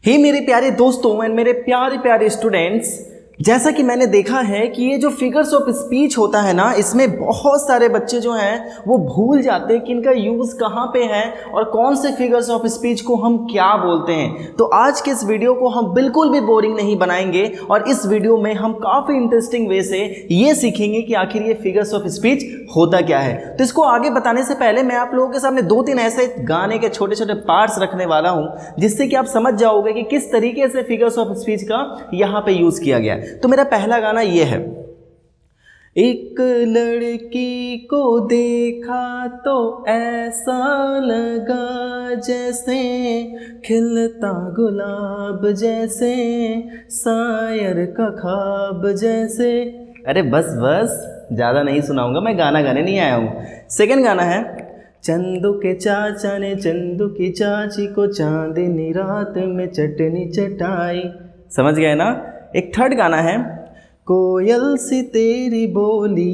हे मेरे प्यारे दोस्तों एंड मेरे प्यारे प्यारे स्टूडेंट्स, जैसा कि मैंने देखा है कि ये जो फिगर्स ऑफ स्पीच होता है ना, इसमें बहुत सारे बच्चे जो हैं वो भूल जाते हैं कि इनका यूज़ कहाँ पे है और कौन से फिगर्स ऑफ स्पीच को हम क्या बोलते हैं। तो आज के इस वीडियो को हम बिल्कुल भी बोरिंग नहीं बनाएंगे और इस वीडियो में हम काफ़ी इंटरेस्टिंग वे से ये सीखेंगे कि आखिर ये फिगर्स ऑफ स्पीच होता क्या है। तो इसको आगे बताने से पहले मैं आप लोगों के सामने 2-3 ऐसे गाने के छोटे छोटे पार्ट्स रखने वाला हूँ जिससे कि आप समझ जाओगे कि किस तरीके से फिगर्स ऑफ स्पीच का यहाँ पे यूज़ किया गया है। तो मेरा पहला गाना ये है। एक लड़की को देखा तो ऐसा लगा जैसे खिलता गुलाब, जैसे शायर का ख्वाब जैसे। अरे बस बस, ज़्यादा नहीं सुनाऊंगा, मैं गाना गाने नहीं आया हूँ। सेकंड गाना है। चंदू के चाचा ने चंदू की चाची को चांदनी रात में चटनी चटाई। समझ गए ना। एक थर्ड गाना है। कोयल सी तेरी बोली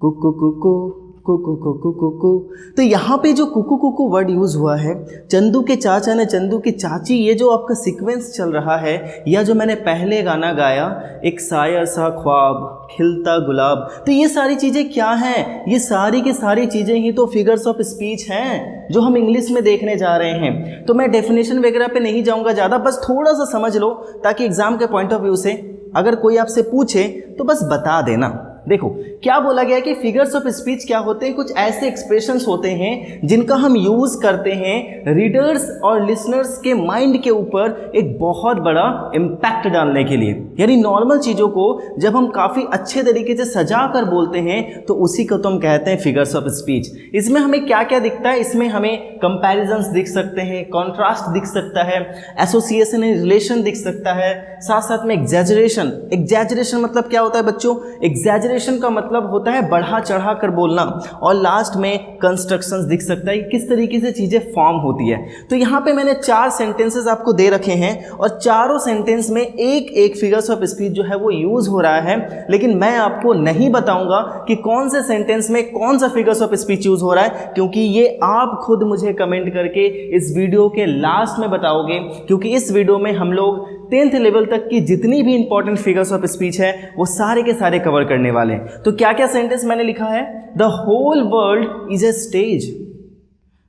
कुकु कुकु कुकु कुकु कुकु। तो यहाँ पे जो कुकु कुकु वर्ड यूज़ हुआ है, चंदू के चाचा ने चंदू की चाची, ये जो आपका सीक्वेंस चल रहा है, या जो मैंने पहले गाना गाया एक शायर सा ख्वाब, खिलता गुलाब, तो ये सारी चीज़ें क्या हैं? ये सारी की सारी चीज़ें ही तो फिगर्स ऑफ स्पीच हैं जो हम इंग्लिश में देखने जा रहे हैं। तो मैं डेफिनेशन वगैरह पे नहीं जाऊँगा ज़्यादा, बस थोड़ा सा समझ लो ताकि एग्जाम के पॉइंट ऑफ व्यू से अगर कोई आपसे पूछे तो बस बता देना। देखो क्या बोला गया कि फिगर्स ऑफ स्पीच क्या होते हैं। कुछ ऐसे एक्सप्रेशंस होते हैं जिनका हम यूज़ करते हैं रीडर्स और लिसनर्स के माइंड के ऊपर एक बहुत बड़ा इम्पैक्ट डालने के लिए। यानी नॉर्मल चीज़ों को जब हम काफ़ी अच्छे तरीके से सजा कर बोलते हैं तो उसी को तो हम कहते हैं फिगर्स ऑफ स्पीच। इसमें हमें क्या क्या दिखता है? इसमें हमें कंपैरिजंस दिख सकते हैं, कॉन्ट्रास्ट दिख सकता है, एसोसिएशन एंड रिलेशन दिख सकता है, साथ साथ में एग्जैजरेशन। एग्जैजरेशन मतलब क्या होता है बच्चों? एग्जैजरेशन का मतलब होता है बढ़ा चढ़ा कर बोलना, और लास्ट में कंस्ट्रक्शंस दिख सकता है किस तरीके से चीज़ें फॉर्म होती है। तो यहाँ पे मैंने 4 सेंटेंसेस आपको दे रखे हैं और चारों सेंटेंस में एक एक फिगर्स ऑफ स्पीच जो है वो यूज़ हो रहा है, लेकिन मैं आपको नहीं बताऊंगा कि कौन से सेंटेंस में कौन सा फिगर्स ऑफ स्पीच यूज़ हो रहा है, क्योंकि ये आप खुद मुझे कमेंट करके इस वीडियो के लास्ट में बताओगे। क्योंकि इस वीडियो में हम लोग 10th लेवल तक की जितनी भी इंपॉर्टेंट फिगर्स ऑफ स्पीच है वो सारे के सारे कवर करने वाले हैं। तो क्या क्या सेंटेंस मैंने लिखा है? The whole world is a stage,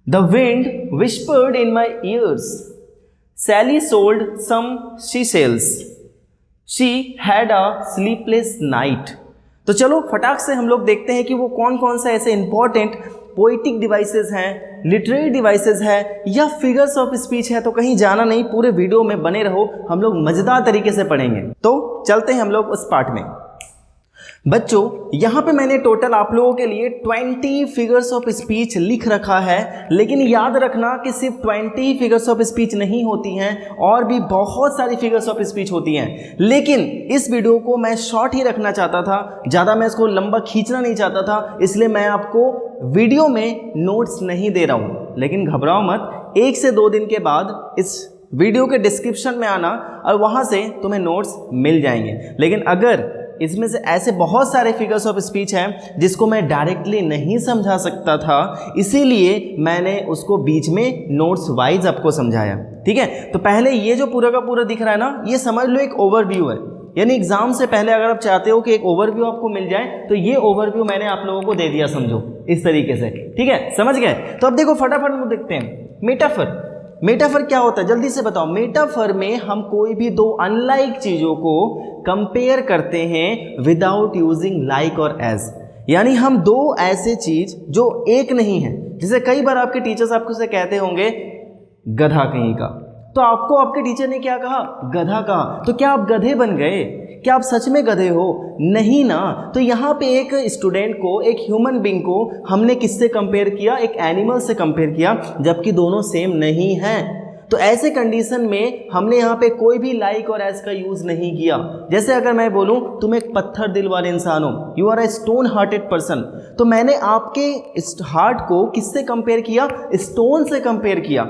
the wind whispered in my ears, Sally sold some seashells, she had a sleepless night. तो चलो फटाक से हम लोग देखते हैं कि वो कौन कौन सा ऐसे इंपॉर्टेंट पोइटिक डिवाइसेस हैं, लिटरेरी डिवाइसेस हैं या फिगर्स ऑफ स्पीच है। तो कहीं जाना नहीं, पूरे वीडियो में बने रहो, हम लोग मज़ेदार तरीके से पढ़ेंगे। तो चलते हैं हम लोग उस पार्ट में। बच्चों यहाँ पे मैंने टोटल आप लोगों के लिए 20 फिगर्स ऑफ स्पीच लिख रखा है, लेकिन याद रखना कि सिर्फ 20 फिगर्स ऑफ स्पीच नहीं होती हैं, और भी बहुत सारी फिगर्स ऑफ स्पीच होती हैं। लेकिन इस वीडियो को मैं शॉर्ट ही रखना चाहता था, ज़्यादा मैं इसको लंबा खींचना नहीं चाहता था, इसलिए मैं आपको वीडियो में नोट्स नहीं दे रहा हूँ। लेकिन घबराओ मत, 1 से 2 दिन के बाद इस वीडियो के डिस्क्रिप्शन में आना और वहाँ से तुम्हें नोट्स मिल जाएंगे। लेकिन अगर इसमें से ऐसे बहुत सारे फिगर्स ऑफ स्पीच हैं जिसको मैं डायरेक्टली नहीं समझा सकता था, इसीलिए मैंने उसको बीच में नोट्स वाइज आपको समझाया। ठीक है, तो पहले ये जो पूरा का पूरा दिख रहा है ना, ये समझ लो एक ओवरव्यू है। यानी एग्जाम से पहले अगर आप चाहते हो कि एक ओवरव्यू आपको मिल जाए तो ये ओवरव्यू मैंने आप लोगों को दे दिया, समझो इस तरीके से। ठीक है, समझ गए? तो अब देखो फटाफट हम देखते हैं मेटाफर। मेटाफर क्या होता है जल्दी से बताओ। मेटाफर में हम कोई भी 2 अनलाइक चीज़ों को कंपेयर करते हैं विदाउट यूजिंग लाइक और एज। यानी हम 2 ऐसे चीज़ जो एक नहीं है, जैसे कई बार आपके टीचर्स आपको से कहते होंगे गधा कहीं का, तो आपको आपके टीचर ने क्या कहा? गधा कहा। तो क्या आप गधे बन गए? क्या आप सच में गधे हो? नहीं ना। तो यहाँ पे एक स्टूडेंट को, एक ह्यूमन बीइंग को हमने किससे कंपेयर किया? एक एनिमल से कंपेयर किया, जबकि दोनों सेम नहीं हैं। तो ऐसे कंडीशन में हमने यहाँ पे कोई भी लाइक और एज का यूज़ नहीं किया। जैसे अगर मैं बोलूँ तुम एक पत्थर दिल वाले इंसान हो, you are a stone hearted person, तो मैंने आपके हार्ट को किससे कंपेयर किया? स्टोन से कंपेयर किया।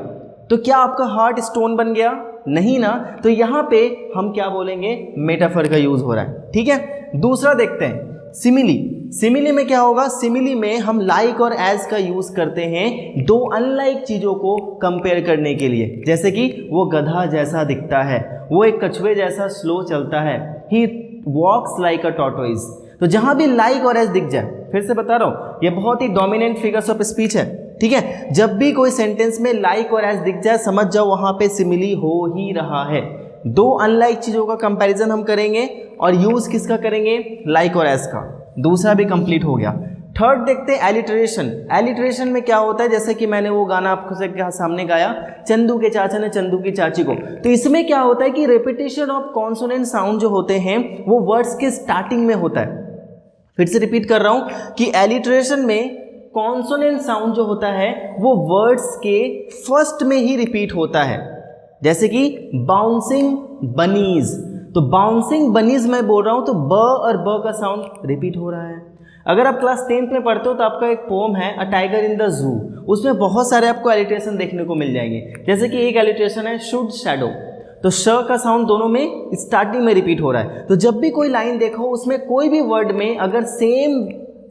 तो क्या आपका हार्ट स्टोन बन गया? नहीं ना। तो यहाँ पे हम क्या बोलेंगे? मेटाफर का यूज़ हो रहा है। ठीक है, दूसरा देखते हैं सिमिली। सिमिली में क्या होगा, सिमिली में हम लाइक और एज का यूज करते हैं दो अनलाइक चीजों को कंपेयर करने के लिए। जैसे कि वो गधा जैसा दिखता है, वो एक कछुए जैसा स्लो चलता है, ही वॉक्स लाइक अ टॉर्टोइज। तो जहां भी लाइक और एज दिख जाए, फिर से बता रहा हूं, ये बहुत ही डोमिनेंट फिगर्स ऑफ स्पीच है, ठीक है। जब भी कोई सेंटेंस में लाइक और एज दिख जाए, समझ जाओ वहां पे सिमिली हो ही रहा है। दो अनलाइक चीजों का कंपैरिजन हम करेंगे और यूज किसका करेंगे, लाइक और एज का। दूसरा भी कंप्लीट हो गया। थर्ड देखते हैं एलिटरेशन। एलिटरेशन में क्या होता है, जैसे कि मैंने वो गाना आपको सामने गाया, चंदू के चाचा ने चंदू की चाची को। तो इसमें क्या होता है कि रेपिटेशन ऑफ कॉन्सोनेंट साउंड जो होते हैं वो वर्ड्स के स्टार्टिंग में होता है। फिर से रिपीट कर रहा हूं कि एलिटरेशन में कॉन्सोनेंट साउंड जो होता है वो वर्ड्स के फर्स्ट में ही रिपीट होता है। जैसे कि बाउंसिंग बनीज, तो बाउंसिंग बनीज मैं बोल रहा हूं तो ब और ब का साउंड रिपीट हो रहा है। अगर आप क्लास 10th में पढ़ते हो तो आपका एक पोम है a tiger in the zoo, उसमें बहुत सारे आपको एलिट्रेशन देखने को मिल जाएंगे। जैसे कि एक एलिट्रेशन है शुड शैडो, तो श का साउंड दोनों में स्टार्टिंग में रिपीट हो रहा है। तो जब भी कोई लाइन देखो उसमें कोई भी वर्ड में अगर सेम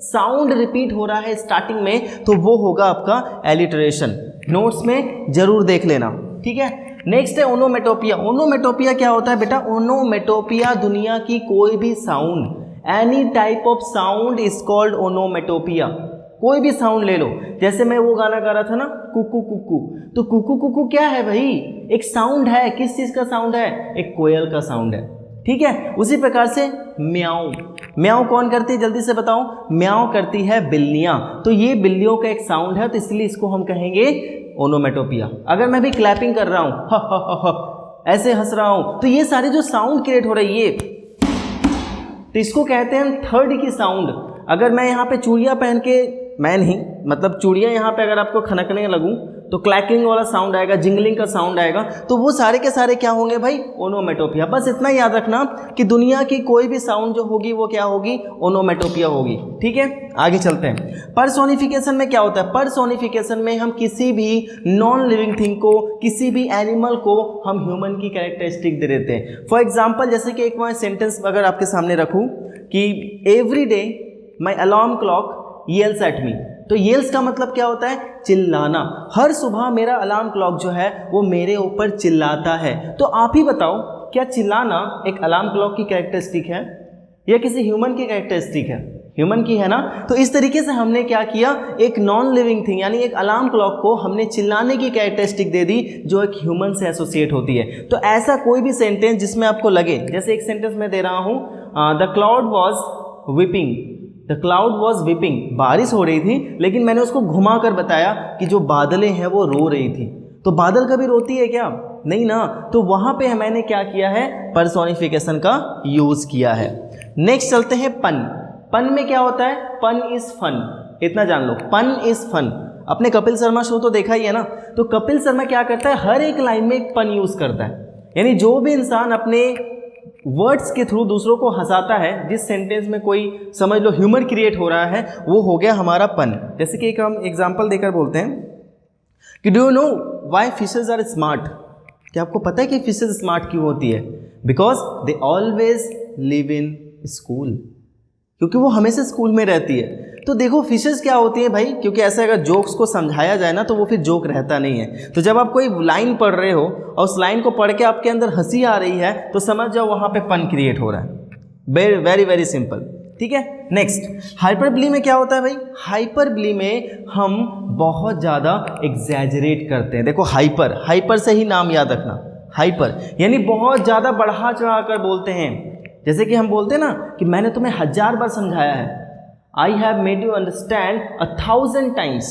साउंड रिपीट हो रहा है स्टार्टिंग में, तो वो होगा आपका एलिट्रेशन। नोट्स में जरूर देख लेना, ठीक है। नेक्स्ट है ओनोमेटोपिया। ओनोमेटोपिया क्या होता है बेटा, ओनोमेटोपिया दुनिया की कोई भी sound, any type of sound is called onomatopoeia. कोई भी साउंड ले लो, जैसे मैं वो गाना गा रहा था ना कुकू कुकू, तो कुकू कुकू क्या है भाई, एक साउंड है। किस चीज का साउंड है, एक कोयल का साउंड है, ठीक है। उसी प्रकार से म्याऊ, म्याऊ कौन करती है जल्दी से बताओ, म्याऊ करती है बिल्लियां, तो ये बिल्लियों का एक साउंड है, तो इसलिए इसको हम कहेंगे ओनोमेटोपिया। अगर मैं भी क्लैपिंग कर रहा हूं ऐसे हंस रहा हूं, तो ये सारे जो साउंड क्रिएट हो रही है ये, तो इसको कहते हैं थर्ड की साउंड। अगर मैं यहाँ पे चूड़ियाँ पहन के, मैं नहीं मतलब चूड़ियाँ यहाँ पे अगर आपको खनकने लगूँ तो क्लैकिंग वाला साउंड आएगा, जिंगलिंग का साउंड आएगा, तो वो सारे के सारे क्या होंगे भाई, ओनोमेटोपिया। बस इतना याद रखना कि दुनिया की कोई भी साउंड जो होगी वो क्या होगी, ओनोमेटोपिया होगी, ठीक है। आगे चलते हैं। पर्सोनिफिकेशन में क्या होता है, पर्सोनिफिकेशन में हम किसी भी नॉन लिविंग थिंग को, किसी भी एनिमल को हम ह्यूमन की कैरेक्टरिस्टिक दे देते हैं। फॉर एग्जाम्पल, जैसे कि एक मैं सेंटेंस अगर आपके सामने रखूँ कि every day my alarm clock येल्स at me, तो येल्स का मतलब क्या होता है, चिल्लाना। हर सुबह मेरा अलार्म क्लॉक जो है वो मेरे ऊपर चिल्लाता है। तो आप ही बताओ, क्या चिल्लाना एक अलार्म क्लॉक की कैरेक्टरिस्टिक है या किसी ह्यूमन की कैरेक्टरिस्टिक है, ह्यूमन की है ना। तो इस तरीके से हमने क्या किया, एक नॉन लिविंग थिंग यानी एक अलार्म क्लॉक को हमने चिल्लाने की कैरेक्टरिस्टिक दे दी जो एक ह्यूमन से एसोसिएट होती है। तो ऐसा कोई भी सेंटेंस जिसमें आपको लगे, जैसे एक सेंटेंस मैं दे रहा हूँ, the cloud was weeping, the cloud was weeping, बारिश हो रही थी, लेकिन मैंने उसको घुमा कर बताया कि जो बादलें हैं वो रो रही थी। तो बादल कभी रोती है क्या, नहीं ना। तो वहां पे मैंने क्या किया है, पर्सोनिफिकेशन का यूज किया है। नेक्स्ट चलते हैं पन। पन में क्या होता है, पन इज फन, इतना जान लो, पन इज फन। अपने कपिल शर्मा शो तो देखा ही है ना, तो कपिल शर्मा क्या करता है, हर एक लाइन में एक पन यूज करता है। यानी जो भी इंसान अपने वर्ड्स के थ्रू दूसरों को हंसाता है, जिस सेंटेंस में कोई समझ लो ह्यूमर क्रिएट हो रहा है, वो हो गया हमारा पन। जैसे कि एक हम एग्जांपल देकर बोलते हैं कि do you know why fishes are smart, क्या आपको पता है कि फिशेस स्मार्ट क्यों होती है, because they always live in school, क्योंकि वो हमेशा स्कूल में रहती है। तो देखो फिशेस क्या होती है भाई, क्योंकि ऐसा अगर जोक्स को समझाया जाए ना तो वो फिर जोक रहता नहीं है। तो जब आप कोई लाइन पढ़ रहे हो और उस लाइन को पढ़ के आपके अंदर हंसी आ रही है, तो समझ जाओ वहाँ पे पन क्रिएट हो रहा है। वेरी वेरी वेरी सिंपल, ठीक है। नेक्स्ट, हाइपरबली में क्या होता है भाई, हाइपरबली में हम बहुत ज़्यादा एग्जैजरेट करते हैं। देखो हाइपर, हाइपर से ही नाम याद रखना, हाइपर यानी बहुत ज़्यादा बढ़ा चढ़ा कर बोलते हैं। जैसे कि हम बोलते हैं ना कि मैंने तुम्हें 1000 बार समझाया है, I have made you understand 1000 times.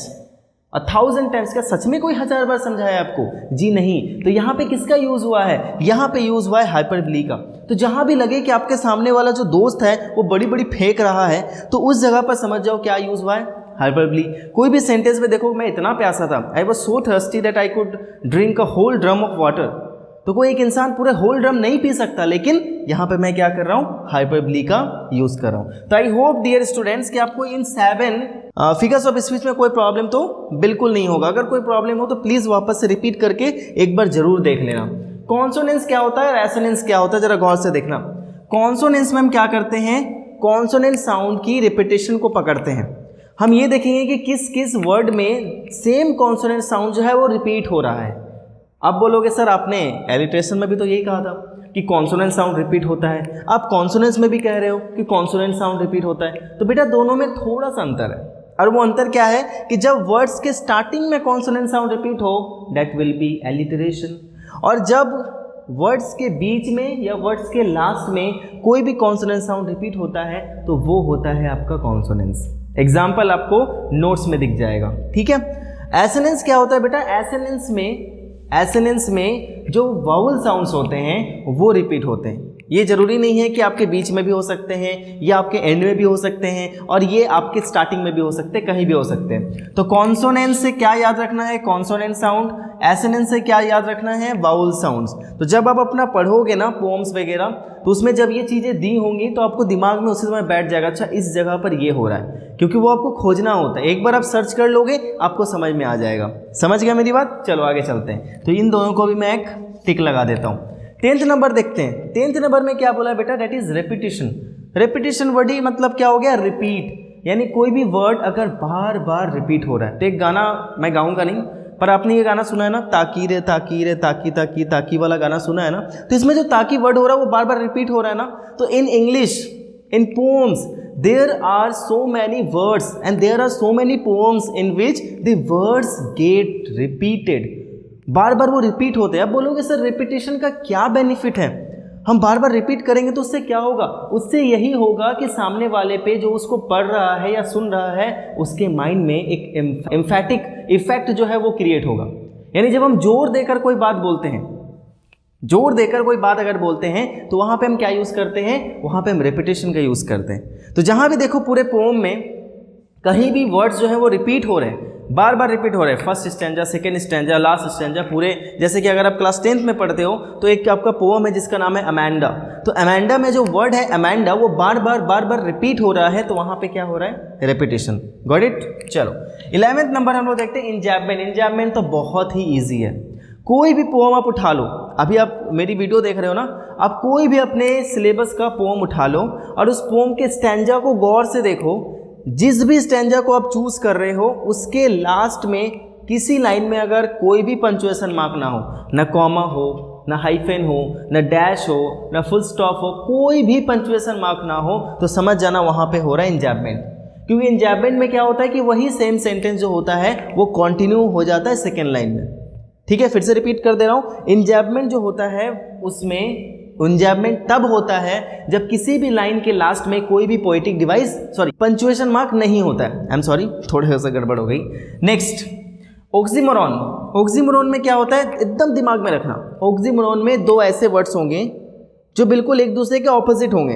1000 times, क्या सच में कोई 1000 बार समझाया है आपको, जी नहीं। तो यहाँ पे किसका यूज हुआ है, यहाँ पे यूज हुआ है हाइपरबली का। तो जहाँ भी लगे कि आपके सामने वाला जो दोस्त है वो बड़ी बड़ी फेंक रहा है, तो उस जगह पर समझ जाओ क्या यूज हुआ है, हाइपरबली। कोई भी सेंटेंस में देखो, मैं इतना प्यासा था, I was so thirsty that I could drink a whole drum of water. तो कोई एक इंसान पूरे होल ड्रम नहीं पी सकता, लेकिन यहाँ पे मैं क्या कर रहा हूँ, हाइपरबली का यूज कर रहा हूँ। तो आई होप डियर स्टूडेंट्स कि आपको इन 7 फिगर्स ऑफ स्पीच में कोई प्रॉब्लम तो बिल्कुल नहीं होगा। अगर कोई प्रॉब्लम हो तो प्लीज वापस से रिपीट करके एक बार जरूर देख लेना। कॉन्सोनेंस क्या होता है, रेसोनेंस क्या होता है, जरा गौर से देखना। कॉन्सोनेंस में हम क्या करते हैं, कॉन्सोनेंट साउंड की रिपीटेशन को पकड़ते हैं। हम ये देखेंगे कि किस किस वर्ड में सेम कॉन्सोनेंट साउंड जो है वो रिपीट हो रहा है। अब बोलोगे सर आपने एलिट्रेशन में भी तो यही कहा था कि कॉन्सोनेंट साउंड रिपीट होता है, आप कॉन्सोनेंट्स में भी कह रहे हो कि कॉन्सोनेंट साउंड रिपीट होता है। तो बेटा दोनों में थोड़ा सा अंतर है, और वो अंतर क्या है कि जब वर्ड्स के स्टार्टिंग में कॉन्सोनेंट साउंड रिपीट हो दैट विल बी एलिट्रेशन, और जब वर्ड्स के बीच में या वर्ड्स के लास्ट में कोई भी कॉन्सोनेंट साउंड रिपीट होता है तो वो होता है आपका कॉन्सोनेंस। एग्जाम्पल आपको नोट्स में दिख जाएगा, ठीक है। एसोनेंस क्या होता है बेटा, एसोनेंस में जो वाउल साउंड्स होते हैं वो रिपीट होते हैं। ये जरूरी नहीं है कि आपके बीच में भी हो सकते हैं या आपके एंड में भी हो सकते हैं, और ये आपके स्टार्टिंग में भी हो सकते हैं, कहीं भी हो सकते हैं। तो कॉन्सोनेंट से क्या याद रखना है, कॉन्सोनेंट साउंड। एसोनेंट से क्या याद रखना है, वाउल साउंड्स। तो जब आप अपना पढ़ोगे ना पोम्स वगैरह, तो उसमें जब ये चीज़ें दी होंगी तो आपको दिमाग में उसी समय बैठ जाएगा, अच्छा इस जगह पर ये हो रहा है, क्योंकि वो आपको खोजना होता है। एक बार आप सर्च कर लोगे आपको समझ में आ जाएगा। समझ गया मेरी बात? चलो आगे चलते हैं। तो इन दोनों को भी मैं एक टिक लगा देता हूँ। 10th नंबर देखते हैं। 10th नंबर में क्या बोला है बेटा, that is repetition. Repetition word ही मतलब क्या हो गया, रिपीट। यानी कोई भी वर्ड अगर बार बार रिपीट हो रहा है, तो एक गाना मैं गाऊंगा नहीं, पर आपने ये गाना सुना है ना, ताकी रे ताकी ताकी ताकी वाला गाना सुना है ना, तो इसमें जो ताकी वर्ड हो रहा है वो बार बार रिपीट हो रहा है ना। तो in English, in poems, there are so many words and there are so many poems in which the words get repeated। बार बार वो रिपीट होते हैं। अब बोलोगे सर रिपीटेशन का क्या बेनिफिट है, हम बार बार रिपीट करेंगे तो उससे क्या होगा? उससे यही होगा कि सामने वाले पे जो उसको पढ़ रहा है या सुन रहा है उसके माइंड में एक एम्फैटिक इफेक्ट जो है वो क्रिएट होगा। यानी जब हम जोर देकर कोई बात बोलते हैं, जोर देकर कोई बात अगर बोलते हैं तो वहाँ पे हम क्या यूज़ करते हैं, वहाँ पे हम रेपिटेशन का यूज़ करते हैं। तो जहाँ भी देखो पूरे पोम में कहीं भी वर्ड्स जो है वो रिपीट हो रहे हैं, बार बार रिपीट हो रहे हैं, first stanza, second stanza, last stanza, पूरे। जैसे कि अगर आप क्लास 10th में पढ़ते हो तो एक आपका पोम है जिसका नाम है अमेंडा। तो अमेंडा में जो वर्ड है अमेंडा वो बार बार रिपीट हो रहा है, तो वहाँ पे क्या हो रहा है, रेपिटेशन। Got it? चलो 11th नंबर हम लोग देखते हैं इंजैबमेंट। इंजैबमेंट तो बहुत ही ईजी है। कोई भी पोम आप उठा लो, अभी आप मेरी वीडियो देख रहे हो ना, आप कोई भी अपने सिलेबस का पोम उठा लो और उस पोम के स्टैंजा को गौर से देखो। जिस भी स्टैंजा को आप चूज कर रहे हो उसके लास्ट में किसी लाइन में अगर कोई भी पंक्चुएशन मार्क ना हो, ना कॉमा हो, ना हाइफेन हो, ना डैश हो, ना फुल स्टॉप हो, कोई भी पंक्चुएशन मार्क ना हो, तो समझ जाना वहाँ पे हो रहा है इंजैबमेंट। क्योंकि इंजैबमेंट में क्या होता है कि वही सेम सेंटेंस जो होता है वो कंटिन्यू हो जाता है सेकेंड लाइन में। ठीक है, फिर से रिपीट कर दे रहा हूँ। इंजैबमेंट जो होता है उसमें इंजैबमेंट तब होता है जब किसी भी लाइन के लास्ट में कोई भी पोएटिक डिवाइस पंक्चुएशन मार्क नहीं होता है। आई एम सॉरी, थोड़े से गड़बड़ हो गई। Next oxymoron. ऑक्सीमोरॉन में क्या होता है, एकदम दिमाग में रखना। ऑक्सीमोरॉन में दो ऐसे वर्ड्स होंगे जो बिल्कुल एक दूसरे के ऑपोजिट होंगे,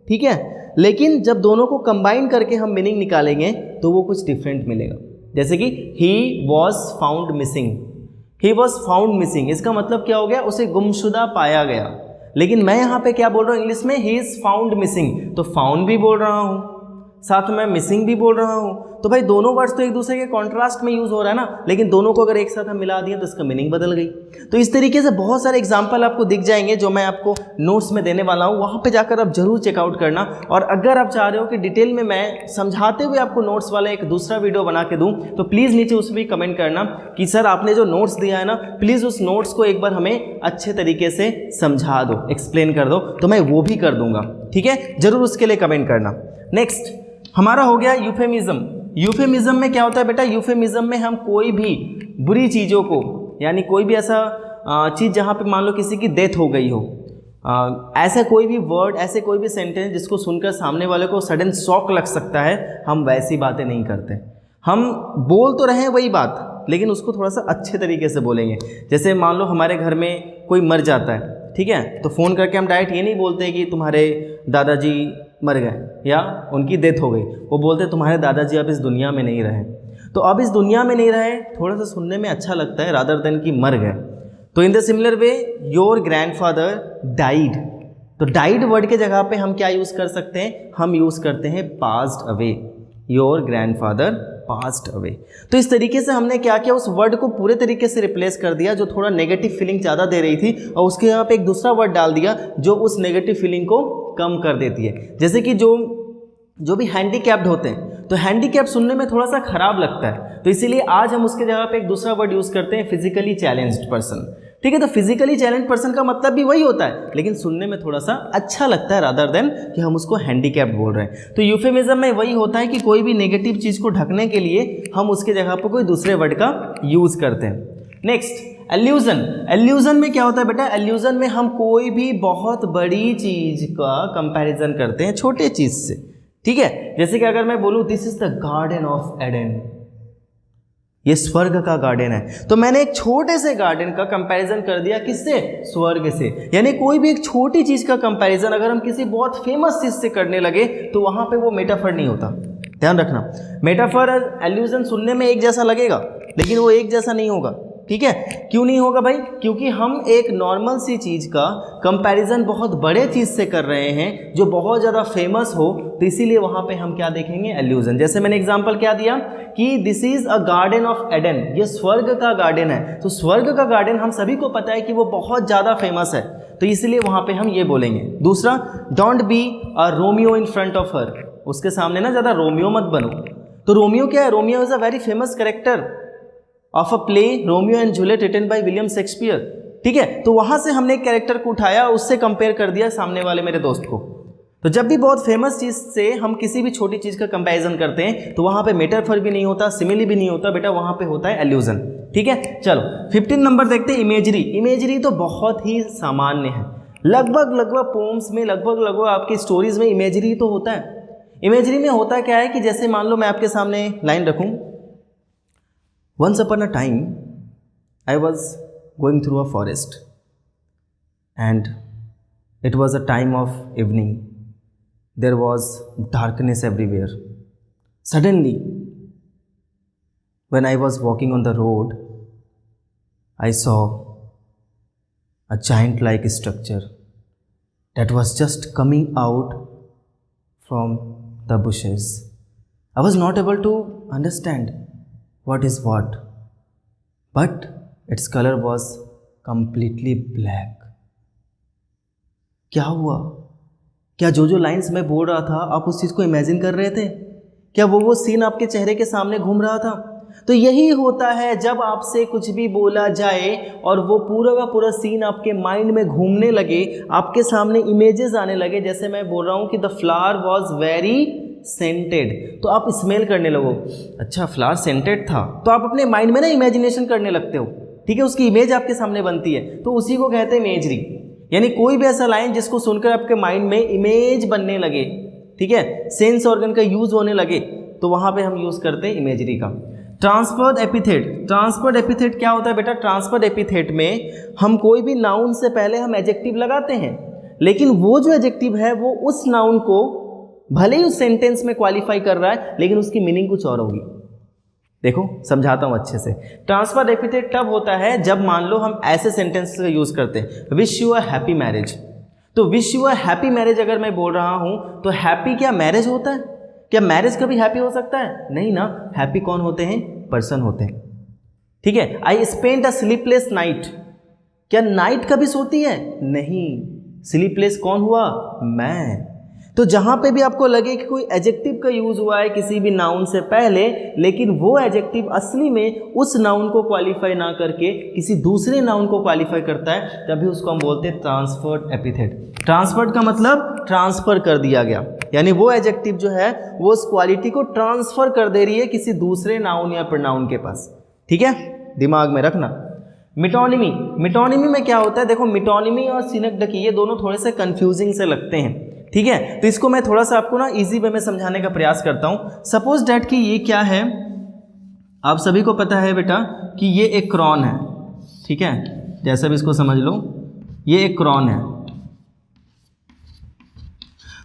ठीक है, लेकिन जब दोनों को कंबाइन करके हम मीनिंग निकालेंगे तो वो कुछ डिफरेंट मिलेगा। जैसे कि he was found missing. He was found missing, इसका मतलब क्या हो गया, उसे गुमशुदा पाया गया। लेकिन मैं यहाँ पे क्या बोल रहा हूँ इंग्लिश में, ही इज़ फाउंड मिसिंग। तो फाउंड भी बोल रहा हूँ, साथ में मिसिंग भी बोल रहा हूँ। तो भाई दोनों वर्ड्स तो एक दूसरे के कॉन्ट्रास्ट में यूज़ हो रहा है ना, लेकिन दोनों को अगर एक साथ हम मिला दिए तो इसका मीनिंग बदल गई। तो इस तरीके से बहुत सारे एग्जाम्पल आपको दिख जाएंगे जो मैं आपको नोट्स में देने वाला हूँ, वहाँ पे जाकर आप जरूर चेकआउट करना। और अगर आप चाह रहे हो कि डिटेल में मैं समझाते हुए आपको नोट्स वाला एक दूसरा वीडियो बना के दूँ, तो प्लीज़ नीचे उस भी कमेंट करना कि सर आपने जो नोट्स दिया है ना, प्लीज़ उस नोट्स को एक बार हमें अच्छे तरीके से समझा दो, एक्सप्लेन कर दो, तो मैं वो भी कर दूंगा। ठीक है, जरूर उसके लिए कमेंट करना। नेक्स्ट हमारा हो गया यूफेमिज्म। यूफेमिज्म में क्या होता है बेटा, यूफेमिज्म में हम कोई भी बुरी चीज़ों को, यानी कोई भी ऐसा चीज़ जहाँ पे मान लो किसी की डेथ हो गई हो, ऐसा कोई भी वर्ड, ऐसे कोई भी सेंटेंस जिसको सुनकर सामने वाले को सडन शॉक लग सकता है, हम वैसी बातें नहीं करते। हम बोल तो रहे हैं वही बात, लेकिन उसको थोड़ा सा अच्छे तरीके से बोलेंगे। जैसे मान लो हमारे घर में कोई मर जाता है, ठीक है, तो फ़ोन करके हम डायरेक्ट ये नहीं बोलते कि तुम्हारे दादाजी मर गए या उनकी डेथ हो गई, वो बोलते तुम्हारे दादाजी अब इस दुनिया में नहीं रहे। तो अब इस दुनिया में नहीं रहे थोड़ा सा सुनने में अच्छा लगता है रादर देन कि मर गए। तो in the similar way your grandfather died, तो डाइड वर्ड के जगह पे हम क्या यूज़ कर सकते हैं, हम यूज़ करते हैं passed away. Your grandfather passed away. तो इस तरीके से हमने क्या किया, उस वर्ड को पूरे तरीके से रिप्लेस कर दिया जो थोड़ा नेगेटिव फीलिंग ज़्यादा दे रही थी, और उसके यहाँ पे एक दूसरा वर्ड डाल दिया जो उस नेगेटिव फीलिंग को कम कर देती है। जैसे कि जो जो भी हैंडीकैप्ड होते हैं, तो हैंडीकैप सुनने में थोड़ा सा खराब लगता है, तो इसीलिए आज हम उसके जगह पे एक दूसरा वर्ड यूज़ करते हैं, फिजिकली चैलेंज्ड पर्सन। ठीक है, तो फिजिकली चैलेंज पर्सन का मतलब भी वही होता है, लेकिन सुनने में थोड़ा सा अच्छा लगता है रादर देन कि हम उसको हैंडीकैप्ड बोल रहे हैं। तो यूफेमिज्म में वही होता है कि कोई भी नेगेटिव चीज़ को ढकने के लिए हम उसके जगह पर कोई दूसरे वर्ड का यूज़ करते हैं। नेक्स्ट, एल्यूजन। एल्यूजन में क्या होता है बेटा? एल्यूजन में हम कोई भी बहुत बड़ी चीज़ का कंपैरिजन करते हैं छोटे चीज़ से। ठीक है, जैसे कि अगर मैं बोलूँ this is the garden of Aden, ये स्वर्ग का गार्डन है, तो मैंने एक छोटे से गार्डन का कंपैरिजन कर दिया किससे? स्वर्ग से। यानी कोई भी एक छोटी चीज़ का कंपैरिजन अगर हम किसी बहुत फेमस चीज़ से करने लगे तो वहाँ पे वो मेटाफर नहीं होता। ध्यान रखना, मेटाफर एल्यूजन सुनने में एक जैसा लगेगा लेकिन वो एक जैसा नहीं होगा। ठीक है, क्यों नहीं होगा भाई? क्योंकि हम एक नॉर्मल सी चीज़ का कंपैरिजन बहुत बड़े चीज़ से कर रहे हैं जो बहुत ज़्यादा फेमस हो, तो इसीलिए वहाँ पे हम क्या देखेंगे? एल्यूजन। जैसे मैंने एग्जांपल क्या दिया कि this is a garden of Aden, ये स्वर्ग का गार्डन है, तो स्वर्ग का गार्डन हम सभी को पता है कि वो बहुत ज़्यादा फेमस है, तो इसलिए वहाँ पे हम ये बोलेंगे। दूसरा, don't be a Romeo in front of her, उसके सामने ना ज़्यादा रोमियो मत बनो। तो रोमियो क्या है? Romeo is a very famous character of a play Romeo and Juliet written by William Shakespeare. ठीक है, तो वहाँ से हमने एक कैरेक्टर को उठाया, उससे कंपेयर कर दिया सामने वाले मेरे दोस्त को। तो जब भी बहुत फेमस चीज़ से हम किसी भी छोटी चीज़ का कंपैरिजन करते हैं तो वहाँ पे मेटाफर भी नहीं होता, सिमिली भी नहीं होता बेटा, वहाँ पे होता है एल्यूजन। ठीक है, चलो 15 नंबर देखते हैं, इमेजरी। इमेजरी तो बहुत ही सामान्य है, लगभग पोम्स में, लगभग आपकी स्टोरीज में इमेजरी तो होता है। इमेजरी में होता क्या है कि जैसे मान लो मैं आपके सामने लाइन रखूँ, Once upon a time, I was going through a forest and it was a time of evening. There was darkness everywhere. Suddenly, when I was walking on the road, I saw a giant-like structure that was just coming out from the bushes. I was not able to understand what is what, but its color was completely black. क्या हुआ? क्या जो lines मैं बोल रहा था आप उस चीज़ को इमेजिन कर रहे थे? क्या वो सीन आपके चेहरे के सामने घूम रहा था? तो यही होता है जब आपसे कुछ भी बोला जाए और वो पूरा का पूरा सीन आपके माइंड में घूमने लगे, आपके सामने इमेजेस आने लगे। जैसे मैं बोल रहा हूँ कि the flower was very scented, तो आप स्मेल करने लगो, अच्छा फ्लावर सेंटेड था, तो आप अपने माइंड में ना इमेजिनेशन करने लगते हो। ठीक है, उसकी इमेज आपके सामने बनती है, तो उसी को कहते हैं इमेजरी। यानी कोई भी ऐसा लाइन जिसको सुनकर आपके माइंड में इमेज बनने लगे, ठीक है, सेंस ऑर्गन का यूज होने लगे, तो वहाँ पे हम यूज करते हैं इमेजरी का। Transferred epithet. ट्रांसफर्ड एपिथेट क्या होता है बेटा? ट्रांसफर्ड एपिथेट में हम कोई भी नाउन से पहले हम एडजेक्टिव लगाते हैं, लेकिन वो जो एडजेक्टिव है वो उस नाउन को भले ही उस सेंटेंस में क्वालिफाई कर रहा है लेकिन उसकी मीनिंग कुछ और होगी। देखो समझाता हूँ अच्छे से। ट्रांसफर्ड एपिथेट तब होता है जब मान लो हम ऐसे सेंटेंस का यूज करते हैं, wish you a happy marriage. तो wish you a happy marriage अगर मैं बोल रहा हूँ तो हैप्पी क्या मैरिज होता है? क्या मैरिज कभी हैप्पी हो सकता है? नहीं ना, हैप्पी कौन होते हैं? पर्सन होते हैं। ठीक है, I spent a sleepless night, क्या नाइट कभी सोती है? नहीं, स्लीपलेस कौन हुआ? मैं। तो जहाँ पे भी आपको लगे कि कोई एडजेक्टिव का यूज़ हुआ है किसी भी नाउन से पहले, लेकिन वो एडजेक्टिव असली में उस नाउन को क्वालिफाई ना करके किसी दूसरे नाउन को क्वालिफाई करता है, तभी उसको हम बोलते हैं ट्रांसफर्ड एपिथेट। ट्रांसफर्ड का मतलब ट्रांसफ़र कर दिया गया, यानी वो एडजेक्टिव जो है वो उस क्वालिटी को ट्रांसफ़र कर दे रही है किसी दूसरे नाउन या प्रोनाउन के पास। ठीक है, दिमाग में रखना। मिटोनिमी। मिटोनिमी में क्या होता है? देखो, मिटोनिमी और सिनेक्डकी ये दोनों थोड़े से कंफ्यूजिंग से लगते हैं। ठीक है, तो इसको मैं थोड़ा सा आपको ना इजी वे में समझाने का प्रयास करता हूँ। सपोज डैट कि ये क्या है, आप सभी को पता है बेटा कि ये एक क्रॉन है। ठीक है, जैसा भी इसको समझ लो, ये एक क्रॉन है।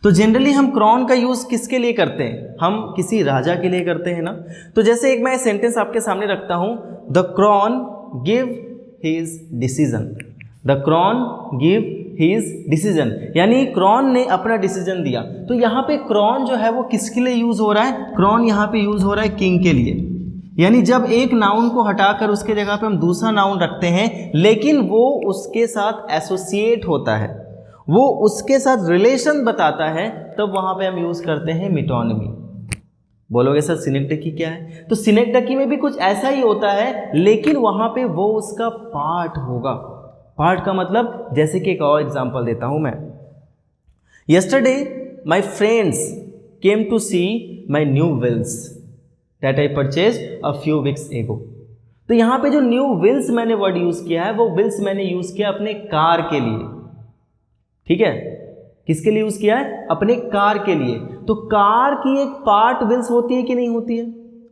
तो जनरली हम क्रॉन का यूज़ किसके लिए करते हैं? हम किसी राजा के लिए करते हैं ना। तो जैसे एक मैं सेंटेंस आपके सामने रखता हूँ, the Creon give his decision. The Creon give his decision, यानी क्रॉन ने अपना डिसीजन दिया। तो यहाँ पे क्रॉन जो है वो किसके लिए यूज़ हो रहा है? क्रॉन यहाँ पे यूज़ हो रहा है किंग के लिए। यानी जब एक नाउन को हटाकर उसके जगह पे हम दूसरा नाउन रखते हैं, लेकिन वो उसके साथ एसोसिएट होता है, वो उसके साथ रिलेशन बताता है, तब वहाँ पे हम यूज़ करते हैं मेटोनिमी। बोलोगे सर सिनेक्टकी क्या है? तो सिनेक्टकी में भी कुछ ऐसा ही होता है, लेकिन वहाँ पे वो उसका पार्ट होगा। पार्ट का मतलब, जैसे कि एक और एग्जांपल देता हूँ मैं। Yesterday my friends came to see my new wheels that I purchased a few weeks ago. तो यहाँ पे जो न्यू व्हील्स मैंने वर्ड यूज़ किया है, वो व्हील्स मैंने यूज़ किया अपने कार के लिए। ठीक है, किसके लिए यूज़ किया है? अपने कार के लिए। तो कार की एक पार्ट व्हील्स होती है कि नहीं होती है?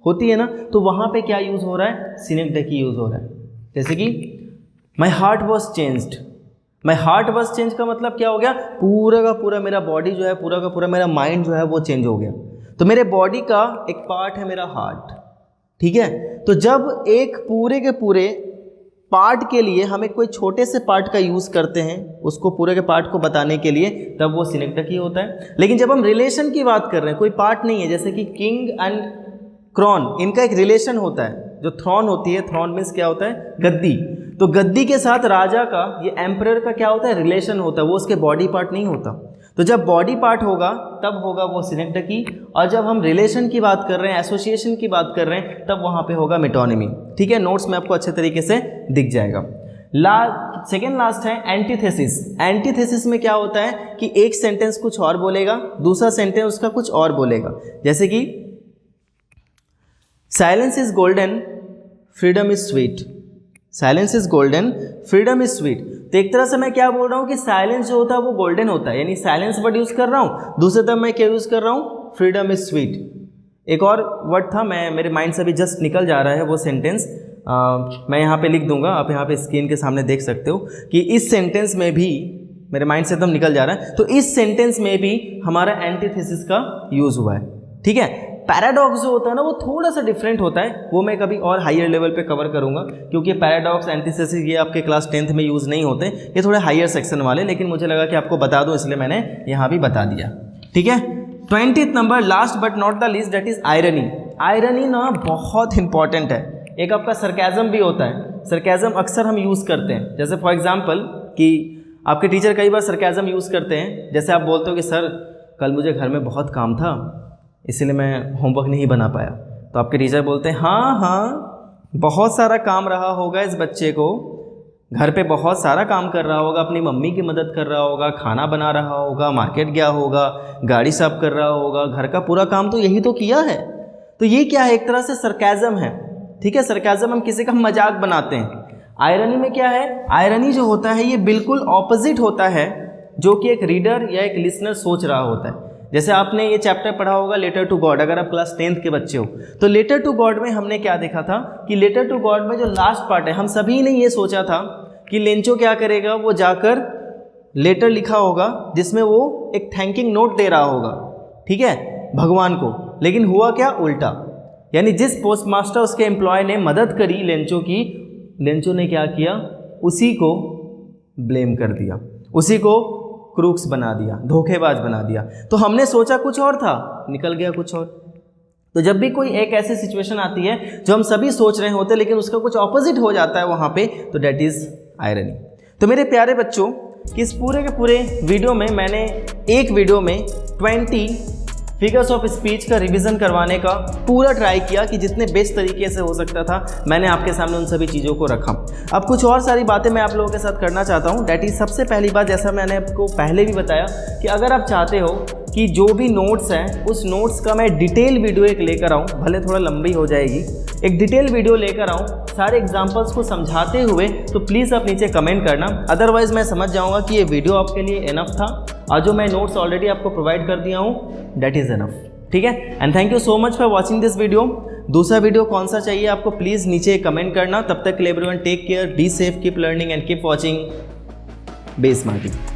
होती है ना। तो वहाँ पे क्या यूज़ हो रहा है? सिनेक्टकी यूज़ हो रहा है। जैसे कि my heart was changed. My heart was change का मतलब क्या हो गया? पूरा का पूरा मेरा बॉडी जो है, पूरा का पूरा मेरा माइंड जो है वो चेंज हो गया। तो मेरे बॉडी का एक पार्ट है मेरा हार्ट। ठीक है, तो जब एक पूरे के पूरे पार्ट के लिए हम एक कोई छोटे से पार्ट का यूज़ करते हैं, उसको पूरे के पार्ट को बताने के लिए, तब वो सिनेक्टकी होता है। लेकिन जब हम रिलेशन की बात कर रहे हैं, कोई पार्ट नहीं है, जैसे कि किंग एंड क्रॉन, इनका एक रिलेशन होता है। जो थ्रॉन होती है, थ्रॉन मीन्स क्या होता है? गद्दी। तो गद्दी के साथ राजा का, ये एम्परर का क्या होता है? रिलेशन होता है, वो उसके बॉडी पार्ट नहीं होता। तो जब बॉडी पार्ट होगा तब होगा वो सिनेक्टकी, और जब हम रिलेशन की बात कर रहे हैं, एसोसिएशन की बात कर रहे हैं, तब वहाँ पे होगा मेटोनिमी। ठीक है, नोट्स में आपको अच्छे तरीके से दिख जाएगा। सेकेंड लास्ट है एंटीथेसिस। एंटीथेसिस में क्या होता है कि एक सेंटेंस कुछ और बोलेगा, दूसरा सेंटेंस उसका कुछ और बोलेगा। जैसे कि silence is golden, freedom is sweet. Silence is golden, freedom is sweet. तो एक तरह से मैं क्या बोल रहा हूँ कि साइलेंस जो होता है वो गोल्डन होता है, यानी साइलेंस वर्ड यूज़ कर रहा हूँ। दूसरे तरफ मैं क्या यूज़ कर रहा हूँ? Freedom is sweet. एक और वर्ड था, मैं मेरे माइंड से अभी जस्ट निकल जा रहा है वो सेंटेंस, मैं यहाँ पे लिख दूंगा, आप यहाँ पे स्क्रीन के सामने देख सकते हो कि इस सेंटेंस में भी मेरे माइंड से एकदम निकल जा रहा है। तो इस सेंटेंस में भी हमारा एंटीथेसिस का यूज़ हुआ है। ठीक है, पैराडॉक्स जो होता है ना, वो थोड़ा सा डिफरेंट होता है, वो मैं कभी और हायर लेवल पे कवर करूंगा, क्योंकि पैराडॉक्स, एंटीथेसिस ये आपके क्लास 10th में यूज़ नहीं होते, ये थोड़े हायर सेक्शन वाले, लेकिन मुझे लगा कि आपको बता दूं, इसलिए मैंने यहाँ भी बता दिया। ठीक है, 20th number, last but not the least, that is irony. Irony ना बहुत इंपॉर्टेंट है। एक आपका सरकाज़म भी होता है। सरकाज़म अक्सर हम यूज़ करते हैं, जैसे फॉर एग्जाम्पल कि आपके टीचर कई बार सरकाज़म यूज़ करते हैं। जैसे आप बोलते हो कि सर कल मुझे घर में बहुत काम था, इसलिए मैं होमवर्क नहीं बना पाया। तो आपके टीचर बोलते हैं हाँ, बहुत सारा काम रहा होगा इस बच्चे को, घर पे बहुत सारा काम कर रहा होगा, अपनी मम्मी की मदद कर रहा होगा, खाना बना रहा होगा, मार्केट गया होगा, गाड़ी साफ कर रहा होगा, घर का पूरा काम तो यही तो किया है। तो ये क्या है? एक तरह से सरकाज़म है। ठीक है, सरकाज़म हम किसी का मजाक बनाते हैं। आयरनी में क्या है? आयरनी जो होता है ये बिल्कुल ऑपोजिट होता है जो कि एक रीडर या एक लिसनर सोच रहा होता है। जैसे आपने ये चैप्टर पढ़ा होगा लेटर टू गॉड, अगर आप क्लास 10th के बच्चे हो तो लेटर टू गॉड में हमने क्या देखा था कि लेटर टू गॉड में जो लास्ट पार्ट है, हम सभी ने ये सोचा था कि लेंचो क्या करेगा, वो जाकर लेटर लिखा होगा जिसमें वो एक थैंकिंग नोट दे रहा होगा, ठीक है, भगवान को। लेकिन हुआ क्या? उल्टा। यानी जिस पोस्टमास्टर उसके एम्प्लॉय ने मदद करी लेंचो की, लेंचो ने क्या किया? उसी को ब्लेम कर दिया, उसी को क्रूक्स बना दिया, धोखेबाज बना दिया। तो हमने सोचा कुछ और था, निकल गया कुछ और। तो जब भी कोई एक ऐसी सिचुएशन आती है जो हम सभी सोच रहे होते लेकिन उसका कुछ ऑपोजिट हो जाता है वहाँ पे, तो डेट इज़ आयरनी। तो मेरे प्यारे बच्चों, कि इस पूरे के पूरे वीडियो में मैंने एक वीडियो में 20 फिगर्स ऑफ स्पीच का रिवीजन करवाने का पूरा ट्राई किया कि जितने बेस्ट तरीके से हो सकता था मैंने आपके सामने उन सभी चीज़ों को रखा। अब कुछ और सारी बातें मैं आप लोगों के साथ करना चाहता हूँ। डैट इज़ सबसे पहली बात, जैसा मैंने आपको पहले भी बताया कि अगर आप चाहते हो कि जो भी नोट्स हैं उस नोट्स का मैं डिटेल वीडियो एक लेकर आऊँ, भले थोड़ा लंबी हो जाएगी, एक डिटेल वीडियो लेकर आऊँ सारे एग्जाम्पल्स को समझाते हुए, तो प्लीज़ आप नीचे कमेंट करना। अदरवाइज़ मैं समझ जाऊँगा कि ये वीडियो आपके लिए इनफ था और जो मैं नोट्स ऑलरेडी आपको प्रोवाइड कर दिया हूँ दैट इज़ इनफ। ठीक है, and thank you so much for watching this video. दूसरा वीडियो कौन सा चाहिए आपको, प्लीज़ नीचे कमेंट करना। तब तक के लिए everyone take care, be safe, keep learning and keep watching be smarting.